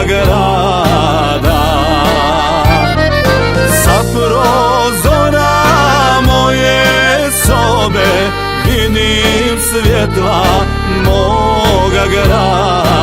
grada. Sa prozora moje sobe vidim svjetla moga grada.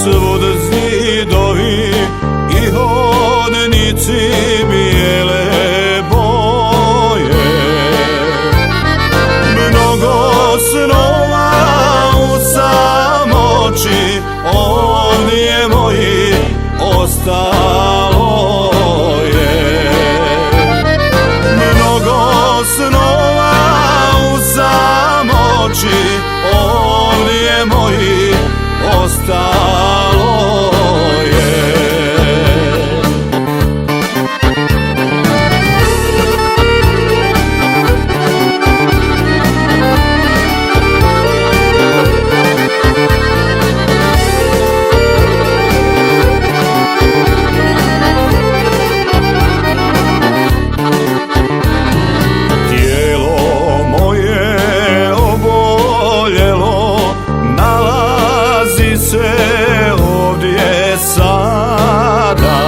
Svud zidovi i hodnici bijele boje, mnogo snova u samoći ovdje moji ostalo je. Mnogo snova u samoći ovdje moji ostalo je. Tijelo moje oboljelo nalazi se ovdje sada,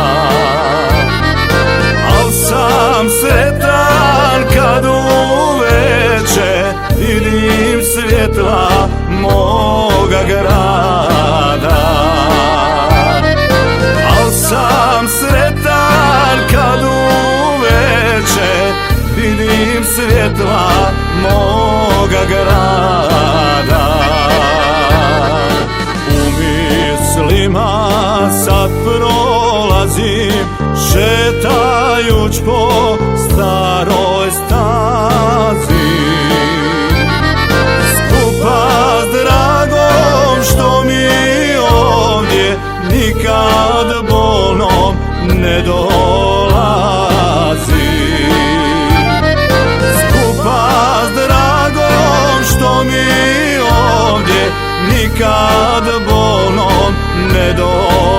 al sam sretan kad uveče vidim svjetla moga grada. Al sam sretan kad uveče vidim svjetla moga grada. Mislima sad prolazim šetajuć po staroj stazi, skupa s dragom što mi ovdje nikad bolnom ne dolazi. Skupa s dragom što mi ovdje nikad bolnom ne dolazi.